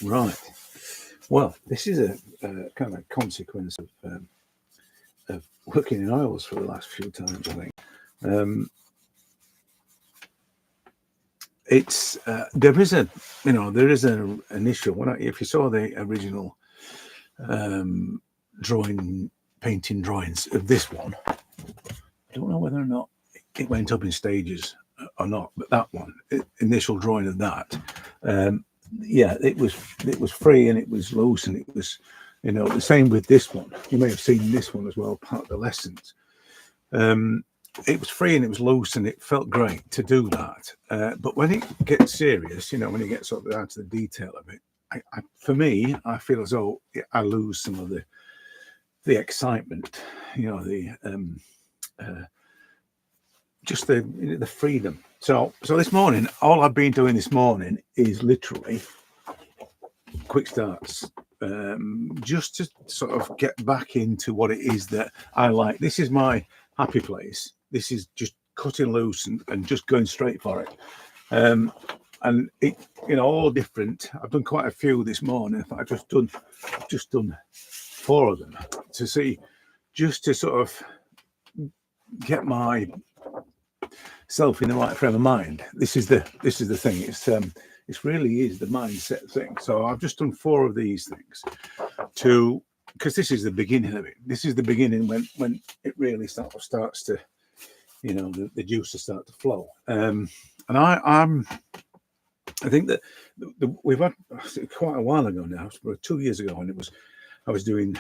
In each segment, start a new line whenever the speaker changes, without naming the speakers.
Right. Well, this is a kind of consequence of working in oils for the last few times, I think. Um, it's there is a there is an issue. If you saw the original um, drawing painting drawings of this one, I don't know whether or not it went up in stages or not, but that one, initial drawing of that, um, yeah, it was free and it was loose and it was, the same with this one. You may have seen this one as well, part of the lessons. Um, it was free and it was loose and it felt great to do that. But when it gets serious, when you get sort of down to the detail of it, for me, I feel as though I lose some of the excitement, the just the freedom. So this morning, all I've been doing this morning is literally quick starts, just to sort of get back into what it is that I like. This is my happy place. This is just cutting loose and just going straight for it. And it, all different. I've done quite a few this morning. I've just done 4 of them to see, just to sort of get my self in the right frame of mind. This is the thing. It really is the mindset thing. So I've just done 4 of these things because this is the beginning of it. This is the beginning when it really starts to, the juices start to flow. And I think that we've had quite a while ago now, 2 years ago, and I was doing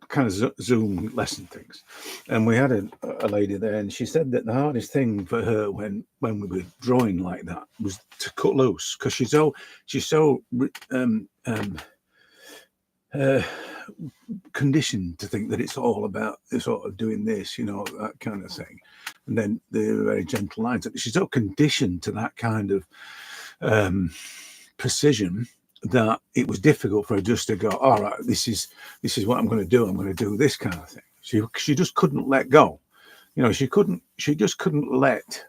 kind of Zoom lesson things, and we had a lady there, and she said that the hardest thing for her when we were drawing like that was to cut loose, because she's so conditioned to think that it's all about sort of doing this, that kind of thing. And then the very gentle lines. She's so conditioned to that kind of precision that it was difficult for her just to go, all right, this is what I'm going to do. I'm going to do this kind of thing. She just couldn't let go. She just couldn't let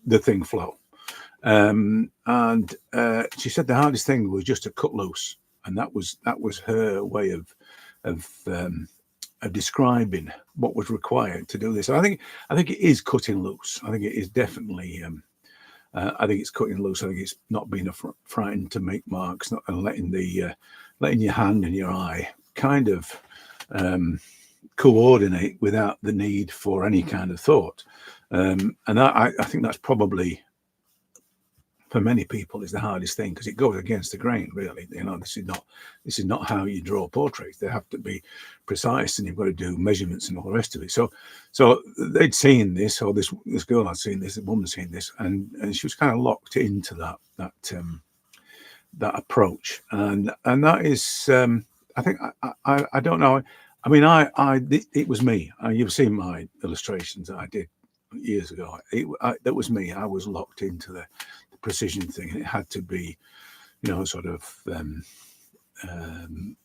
the thing flow. And she said the hardest thing was just to cut loose. And that was her way of describing what was required to do this. And I think it is cutting loose. I think it is definitely. I think it's cutting loose. I think it's not being frightened to make marks, not and letting your hand and your eye kind of coordinate without the need for any kind of thought. And I think that's probably, for many people, is the hardest thing, because it goes against the grain, really. This is not how you draw portraits. They have to be precise, and you've got to do measurements and all the rest of it. So they'd seen this, or this girl had seen this, the woman had seen this, and she was kind of locked into that approach, and that is, I think, I don't know. I mean, it was me. You've seen my illustrations that I did years ago. That was me. I was locked into the precision thing, and it had to be, sort of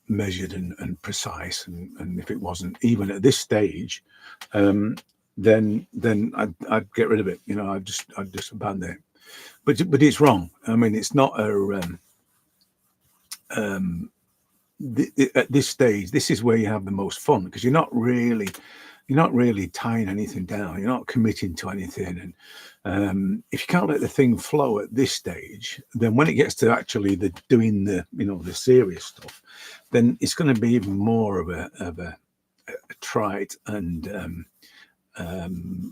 measured and precise. And if it wasn't, even at this stage, then I'd get rid of it. I'd just abandon it. But it's wrong. I mean, it's not at this stage. This is where you have the most fun, because you're not really tying anything down. You're not committing to anything. And if you can't let the thing flow at this stage, then when it gets to actually doing the serious stuff, then it's going to be even more of a trite and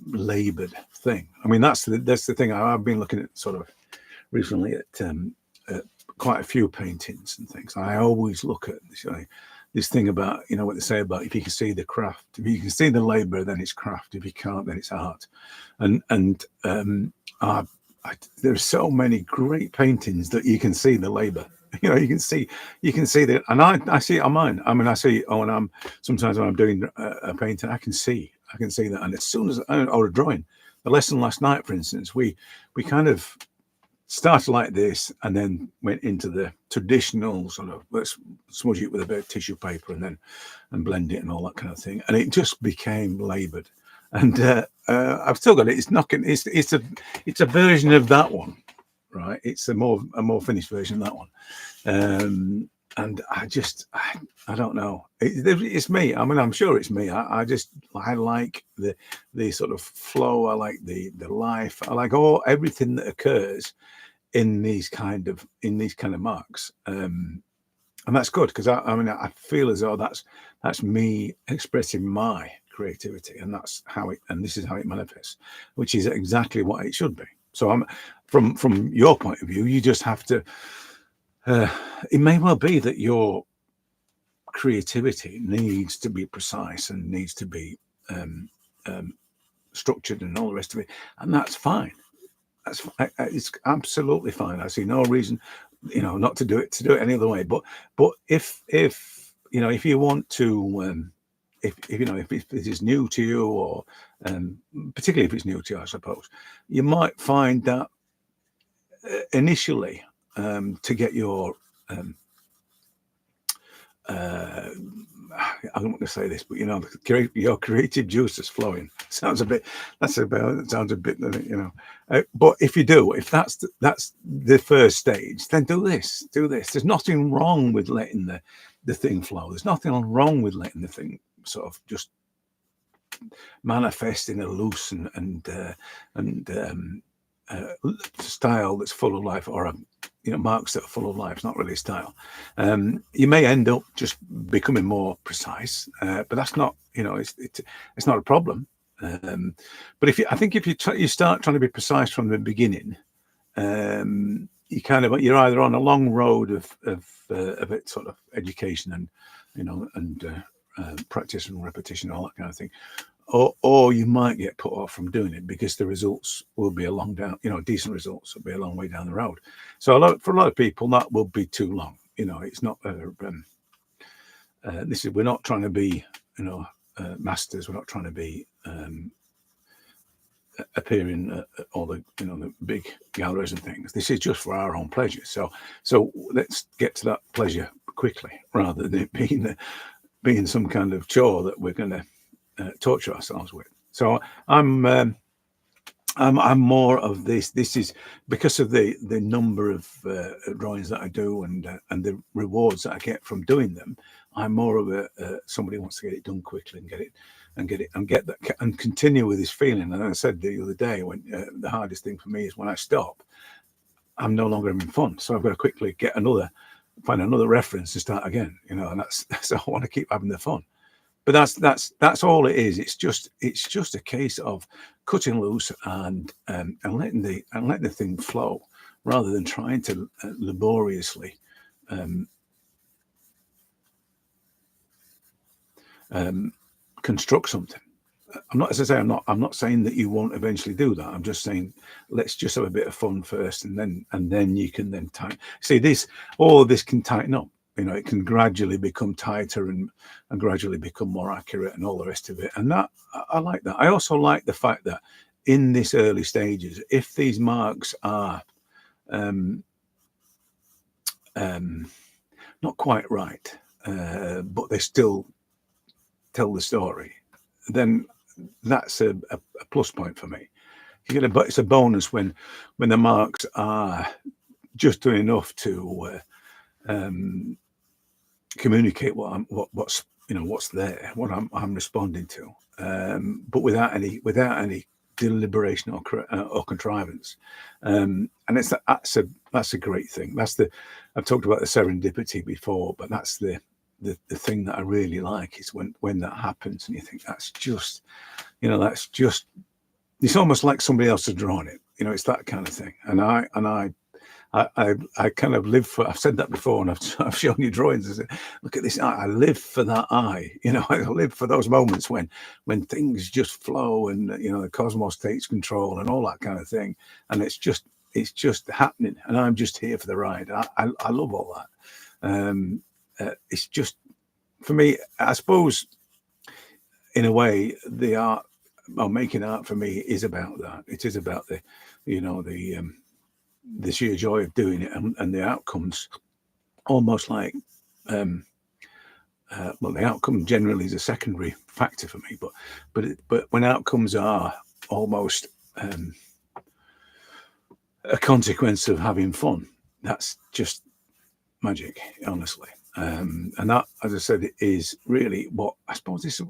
labored thing. I mean, that's the thing. I've been looking at sort of recently at quite a few paintings and things. I always look at this thing about, what they say about, if you can see the craft, if you can see the labor, then it's craft. If you can't, then it's art. And there's so many great paintings that you can see the labor. You can see that, and I see it on mine. I mean, I see when sometimes when I'm doing a painting, I can see that. And as soon as or a drawing, the lesson last night, for instance, we kind of started like this, and then went into the traditional sort of, let's smudge it with a bit of tissue paper and blend it and all that kind of thing, and it just became laboured. And I've still got it. It's a version of that one, right? It's a more finished version of that one. And I don't know. It's me. I mean, I'm sure it's me. I like the sort of flow. I like the life. I like everything that occurs in these kind of marks. And that's good, because I mean, I feel as though that's me expressing my creativity, and this is how it manifests, which is exactly what it should be. So I'm from your point of view, you just have to. It may well be that your creativity needs to be precise and needs to be structured and all the rest of it, and that's fine. It's absolutely fine. I see no reason, not to do it any other way. But if you want to, if this is new to you, or particularly if it's new to you, I suppose you might find that initially, to get your I don't want to say this, but your creative juices flowing. Sounds a bit. Sounds a bit. But if that's the first stage, then do this. There's nothing wrong with letting the thing flow. There's nothing wrong with letting the thing sort of just manifest in a loose and style that's full of life, or marks that are full of life. It's not really style. You may end up just becoming more precise, but that's not, it's not a problem. But if you start trying to be precise from the beginning, you're either on a long road of it sort of education and practice and repetition, all that kind of thing, or you might get put off from doing it because the results will be decent results will be a long way down the road. So for a lot of people, that will be too long. It's not. We're not trying to be, masters. We're not trying to be appearing at all the the big galleries and things. This is just for our own pleasure. So let's get to that pleasure quickly, rather than it being some kind of chore that we're going to torture ourselves with. So I'm more of this. This is because of the number of drawings that I do and the rewards that I get from doing them. I'm more of somebody who wants to get it done quickly and get that and continue with this feeling. And I said the other day, when the hardest thing for me is when I stop, I'm no longer having fun. So I've got to quickly find another reference to start again. And that's I want to keep having the fun. But that's all it is. It's just a case of cutting loose and letting the thing flow, rather than trying to laboriously construct something. I'm not saying that you won't eventually do that. I'm just saying, let's just have a bit of fun first, and then you can then tighten. See, all of this can tighten up. It can gradually become tighter and gradually become more accurate and all the rest of it. And that, I like that. I also like the fact that in this early stages, if these marks are not quite right, but they still tell the story, then that's a plus point for me. It's a bonus when the marks are just doing enough to communicate what's there, what I'm responding to, but without any deliberation or contrivance. And that's a great thing. I've talked about the serendipity before, but that's the thing that I really like, is when that happens and you think that's just it's almost like somebody else has drawn it. It's that kind of thing. And I kind of live for. I've said that before, and I've shown you drawings. I said, look at this eye. I live for that eye. I live for those moments when things just flow and the cosmos takes control and all that kind of thing. And it's just happening, and I'm just here for the ride. I love all that. It's just, for me, I suppose, in a way, the art, making art for me is about that. It is about the sheer joy of doing it, and the outcomes, almost like the outcome generally is a secondary factor for me, but when outcomes are almost a consequence of having fun. That's just magic, honestly. And that, as I said, is really what I suppose this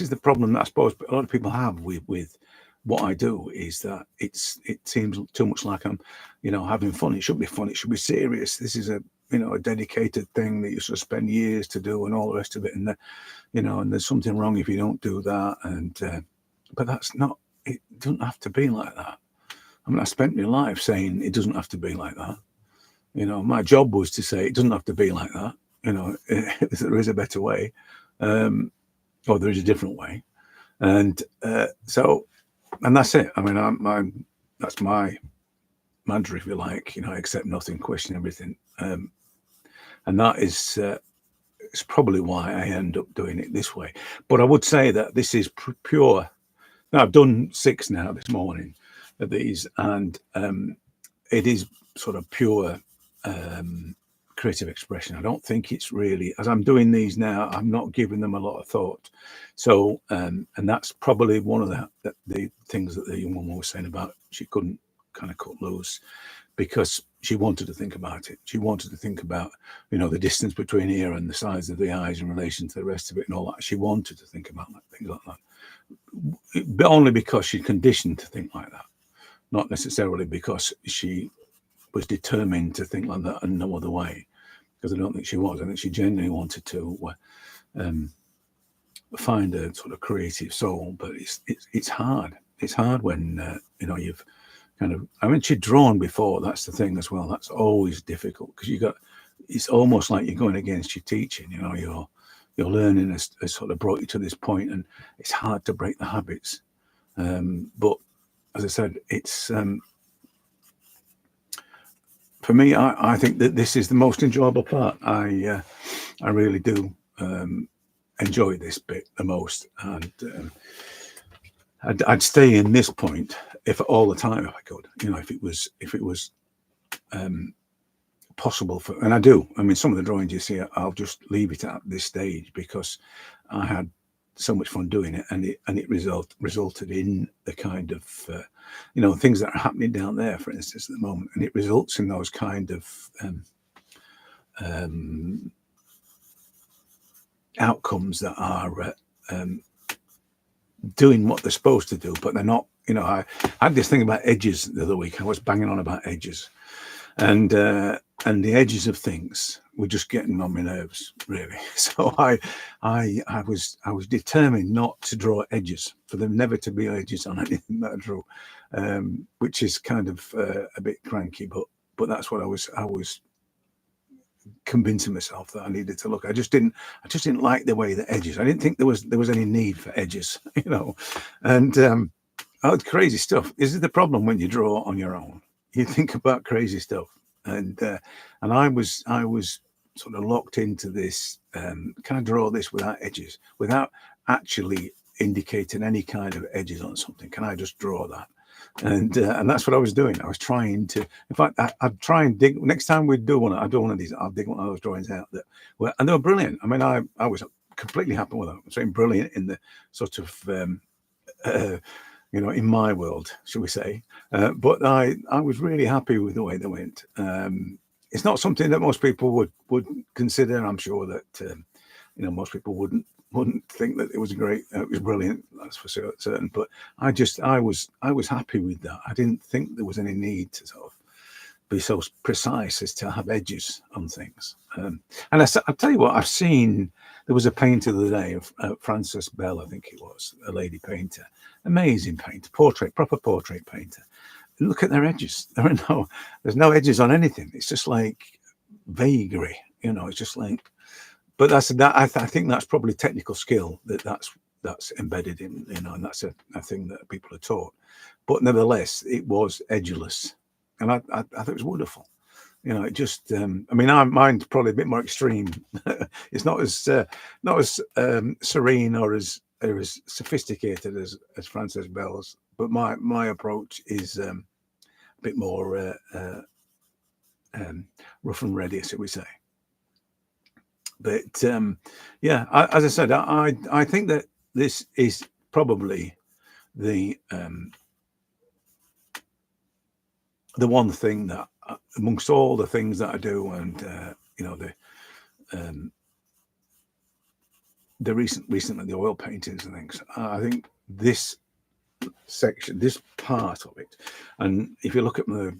is the problem that I suppose a lot of people have with what I do, is that it seems too much like I'm, having fun. It should be fun. It should be serious. This is a dedicated thing that you sort of spend years to do and all the rest of it. And and there's something wrong if you don't do that. And but that's not. It doesn't have to be like that. I mean, I spent my life saying it doesn't have to be like that. My job was to say it doesn't have to be like that. There is a better way, or there is a different way, and and that's it. I mean, that's my mantra, if you like. Accept nothing, question everything, and that is it's probably why I end up doing it this way. But I would say that this is pure. Now, I've done 6 now this morning of these, and it is sort of pure creative expression. I don't think it's really, as I'm doing these now, I'm not giving them a lot of thought. So, and that's probably one of the things that the young woman was saying about she couldn't kind of cut loose, because she wanted to think about it. She wanted to think about, the distance between here and the size of the eyes in relation to the rest of it and all that. She wanted to think about things like that, but only because she's conditioned to think like that, not necessarily because she was determined to think like that and no other way. Because I don't think she was. I think she genuinely wanted to find a sort of creative soul. But it's hard. It's hard when you've kind of. I mean, she'd drawn before. That's the thing as well. That's always difficult, because it's almost like you're going against your teaching. Your learning has sort of brought you to this point, and it's hard to break the habits. But as I said, it's. For me, I think that this is the most enjoyable part. I really do enjoy this bit the most, and I'd stay in this point if all the time if I could. If it was possible for, and I do. I mean, some of the drawings you see, I'll just leave it at this stage because I had so much fun doing it, and it resulted in the kind of things that are happening down there, for instance, at the moment, and it results in those kind of outcomes that are doing what they're supposed to do, but they're not. I had this thing about edges the other week. I was banging on about edges, and the edges of things were just getting on my nerves, really. So I was determined not to draw edges, for them never to be edges on anything that I drew, which is kind of a bit cranky, but that's what I was convincing myself that I needed to look. I just didn't like the way the edges. I didn't think there was any need for edges, and it's crazy stuff. This is the problem when you draw on your own. You think about crazy stuff. And I was sort of locked into this. Can I draw this without edges, without actually indicating any kind of edges on something? Can I just draw that? And that's what I was doing. I was trying to. In fact, I'd try and dig. Next time we do one of these, I'll dig one of those drawings out and they were brilliant. I mean, I was completely happy with them. I'm saying brilliant in the sort of. In my world, shall we say. But I was really happy with the way they went. It's not something that most people would consider. I'm sure that most people wouldn't think that it was great. It was brilliant, that's for certain. But I was happy with that. I didn't think there was any need to sort of be so precise as to have edges on things. And I'll tell you what, I've seen. There was a painter the other day of Frances Bell, I think it was, a lady painter. Amazing painter, proper portrait painter. Look at their edges. There's no edges on anything. It's just like vagary, it's just like, but I think that's probably technical skill that's embedded in, and that's a thing that people are taught. But nevertheless, it was edgeless. And I thought it was wonderful. It just, mine's probably a bit more extreme. It's not as serene or as sophisticated as Frances Bell's, but my approach is a bit more rough and ready, shall we say. But as I said, I think that this is probably the the one thing that, amongst all the things that I do, and you know, the recently the oil paintings and things, I think this section, this part of it, and if you look at the,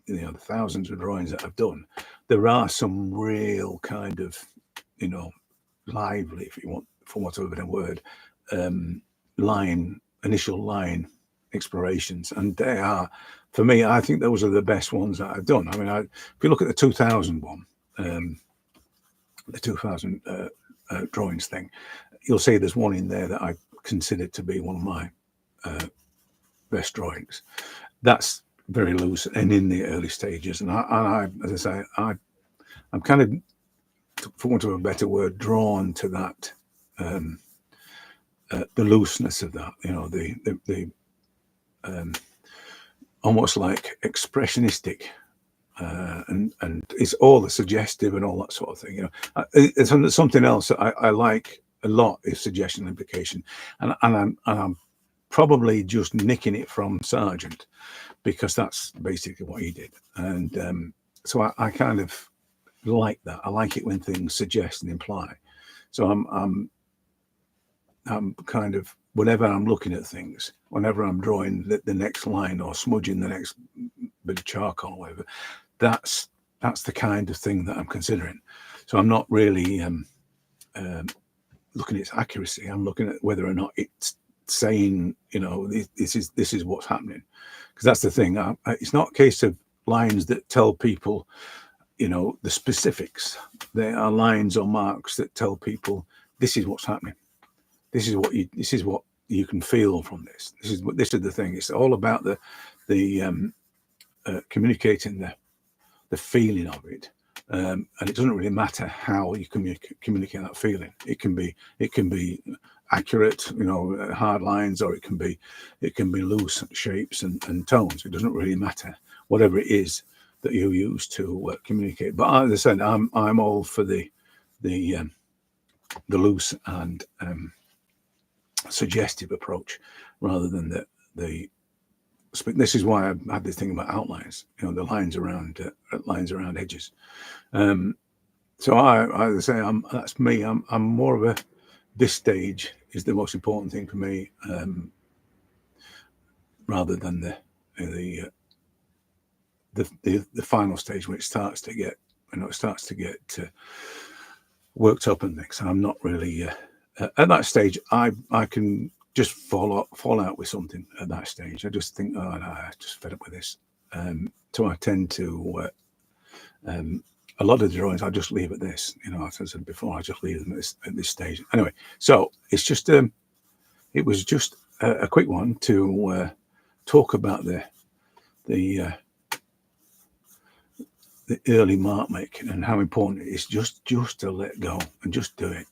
you know, the thousands of drawings that I've done, there are some real kind of, you know, lively, if you want, for whatever better word, initial line explorations, and they are, for me, I think those are the best ones that I've done. I mean, if you look at the 2000 one, the 2000 drawings thing, you'll see there's one in there that I consider to be one of my best drawings. That's very loose and in the early stages, and I as I say, I'm kind of, for want of a better word, drawn to that, the looseness of that, you know, the almost like expressionistic, and it's all the suggestive and all that sort of thing. You know, it's something else that I like a lot is suggestion and implication, and I'm probably just nicking it from Sargent, because that's basically what he did, and so I kind of like that. I like it when things suggest and imply. So I'm kind of, whenever I'm looking at things, whenever I'm drawing the next line or smudging the next bit of charcoal or whatever, that's the kind of thing that I'm considering. So I'm not really looking at its accuracy. I'm looking at whether or not it's saying, you know, this is what's happening, because that's the thing. It's not a case of lines that tell people, you know, the specifics. There are lines or marks that tell people this is what's happening. This is what you can feel from this. This is the thing. It's all about the communicating the feeling of it, and it doesn't really matter how you communicate that feeling. It can be accurate, you know, hard lines, or it can be loose shapes and tones. It doesn't really matter, whatever it is that you use to communicate. But as I said, I'm all for the loose and suggestive approach, rather than the. This is why I had this thing about outlines, you know, the lines around edges. So I say, that's me. I'm more of a, this stage is the most important thing for me, rather than the final stage, when it starts to get, you know, worked up and things. I'm not really at that stage. I can just fall out with something at that stage. I just think, oh no, I just fed up with this. So I tend to a lot of the drawings I just leave at this. You know, as I said before, I just leave them at this stage. Anyway, so it's just it was just a quick one to talk about the early mark making, and how important it is just to let go and just do it.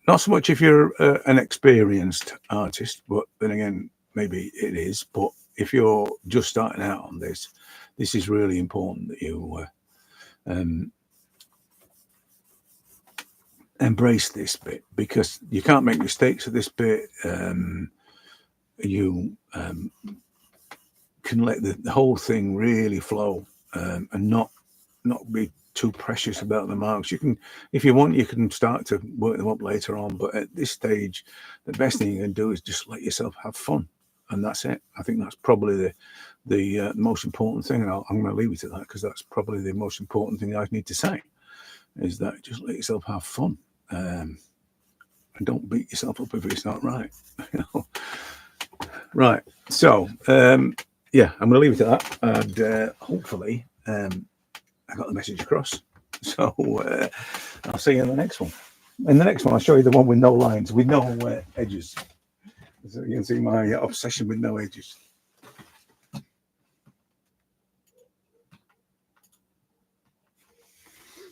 Not so much if you're an experienced artist, but then again, maybe it is. But if you're just starting out on this is really important that you embrace this bit, because you can't make mistakes at this bit. You can let the whole thing really flow, and not be too precious about the marks. You can, if you want, you can start to work them up later on, but at this stage, the best thing you can do is just let yourself have fun, and that's it. I think that's probably the most important thing, and I'm going to leave it at that, because that's probably the most important thing I need to say, is that just let yourself have fun, and don't beat yourself up if it's not right. You know? Right. So yeah, I'm going to leave it at that, and hopefully I got the message across. So I'll see you in the next one. In the next one, I'll show you the one with no lines, with no edges. So you can see my obsession with no edges.